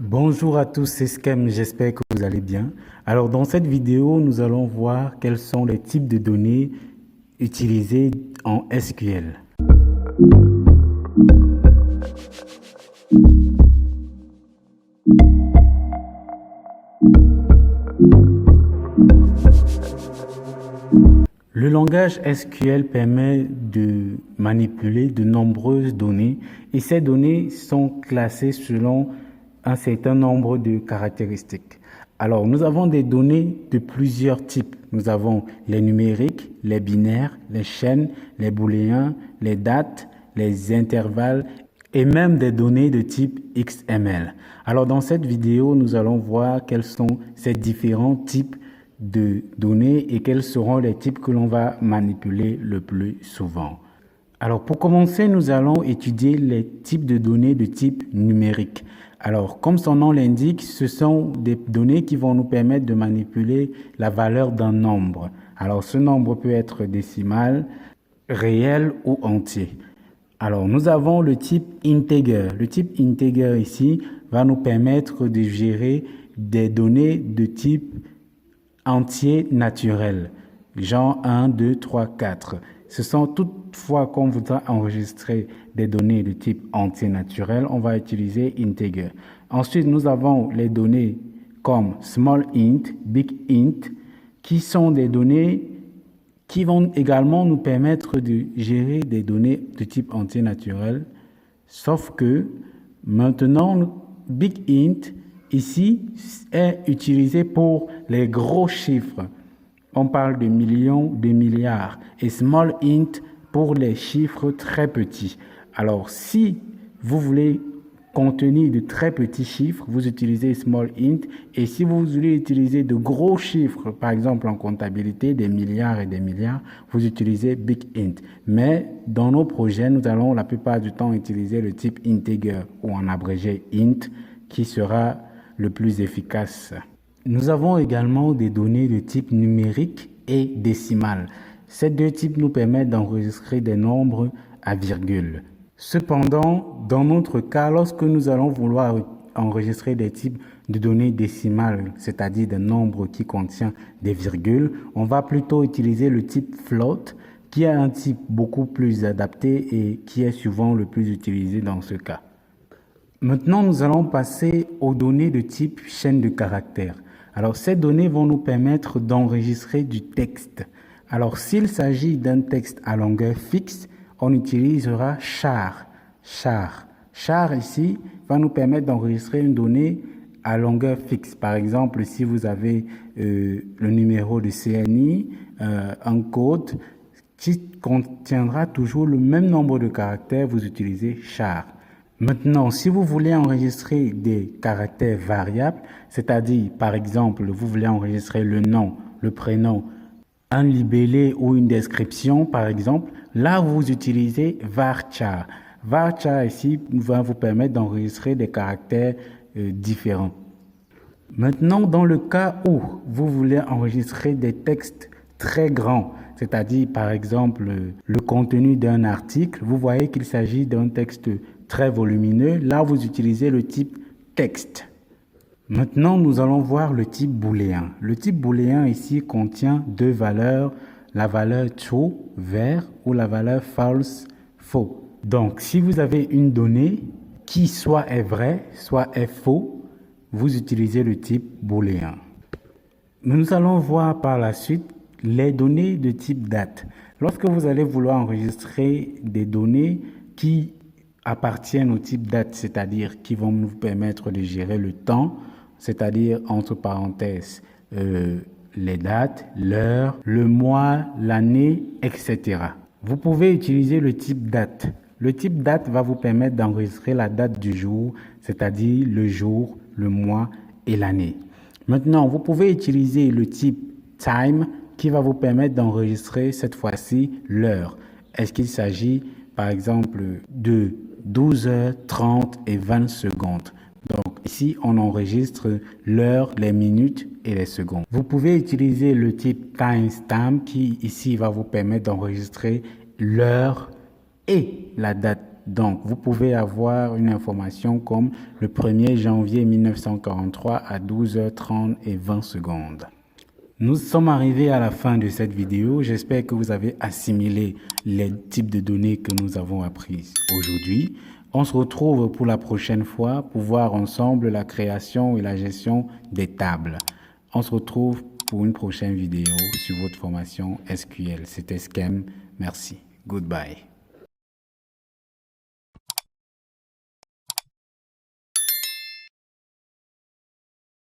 Bonjour à tous, c'est Skem, j'espère que vous allez bien. Alors dans cette vidéo, nous allons voir quels sont les types de données utilisés en SQL. Le langage SQL permet de manipuler de nombreuses données et ces données sont classées selon un certain nombre de caractéristiques. Alors, nous avons des données de plusieurs types. Nous avons les numériques, les binaires, les chaînes, les booléens, les dates, les intervalles et même des données de type XML. Alors, dans cette vidéo, nous allons voir quels sont ces différents types de données et quels seront les types que l'on va manipuler le plus souvent. Alors, pour commencer, nous allons étudier les types de données de type numérique. Alors, comme son nom l'indique, ce sont des données qui vont nous permettre de manipuler la valeur d'un nombre. Alors, ce nombre peut être décimal, réel ou entier. Alors, nous avons le type integer. Le type integer ici va nous permettre de gérer des données de type entier naturel, genre 1, 2, 3, 4. Ce sont toutefois qu'on voudra enregistrer des données de type entier naturel, on va utiliser integer. Ensuite, nous avons les données comme small int, big int, qui sont des données qui vont également nous permettre de gérer des données de type entier naturel, sauf que maintenant, big int, ici, est utilisé pour les gros chiffres. On parle de millions, de milliards. Et small int pour les chiffres très petits. Alors, si vous voulez contenir de très petits chiffres, vous utilisez small int. Et si vous voulez utiliser de gros chiffres, par exemple en comptabilité, des milliards et des milliards, vous utilisez big int. Mais dans nos projets, nous allons la plupart du temps utiliser le type integer ou en abrégé int qui sera le plus efficace. Nous avons également des données de type numérique et décimal. Ces deux types nous permettent d'enregistrer des nombres à virgule. Cependant, dans notre cas, lorsque nous allons vouloir enregistrer des types de données décimales, c'est-à-dire des nombres qui contiennent des virgules, on va plutôt utiliser le type float, qui est un type beaucoup plus adapté et qui est souvent le plus utilisé dans ce cas. Maintenant, nous allons passer aux données de type chaîne de caractères. Alors, ces données vont nous permettre d'enregistrer du texte. Alors, s'il s'agit d'un texte à longueur fixe, on utilisera char. Char ici va nous permettre d'enregistrer une donnée à longueur fixe. Par exemple, si vous avez le numéro de CNI, un code qui contiendra toujours le même nombre de caractères, vous utilisez char. Maintenant, si vous voulez enregistrer des caractères variables, c'est-à-dire, par exemple, vous voulez enregistrer le nom, le prénom, un libellé ou une description, par exemple, là, vous utilisez varchar. Varchar, ici, va vous permettre d'enregistrer des caractères différents. Maintenant, dans le cas où vous voulez enregistrer des textes très grands, c'est-à-dire, par exemple, le contenu d'un article, vous voyez qu'il s'agit d'un texte très volumineux. Là, vous utilisez le type texte. Maintenant, nous allons voir le type booléen. Le type booléen ici contient deux valeurs, la valeur true, vrai, ou la valeur false, faux. Donc, si vous avez une donnée qui soit est vraie, soit est faux, vous utilisez le type booléen. Nous allons voir par la suite les données de type date. Lorsque vous allez vouloir enregistrer des données qui appartiennent au type date, c'est-à-dire qui vont nous permettre de gérer le temps, c'est-à-dire entre parenthèses les dates, l'heure, le mois, l'année, etc. Vous pouvez utiliser le type date. Le type date va vous permettre d'enregistrer la date du jour, c'est-à-dire le jour, le mois et l'année. Maintenant, vous pouvez utiliser le type time qui va vous permettre d'enregistrer cette fois-ci l'heure. Est-ce qu'il s'agit par exemple de 12h30 et 20 secondes. Donc ici, on enregistre l'heure, les minutes et les secondes. Vous pouvez utiliser le type timestamp qui ici va vous permettre d'enregistrer l'heure et la date Donc, vous pouvez avoir une information comme le 1er janvier 1943 à 12h30 et 20 secondes. Nous sommes arrivés à la fin de cette vidéo. J'espère que vous avez assimilé les types de données que nous avons apprises aujourd'hui. On se retrouve pour la prochaine fois pour voir ensemble la création et la gestion des tables. On se retrouve pour une prochaine vidéo sur votre formation SQL. C'était Skem. Merci. Goodbye.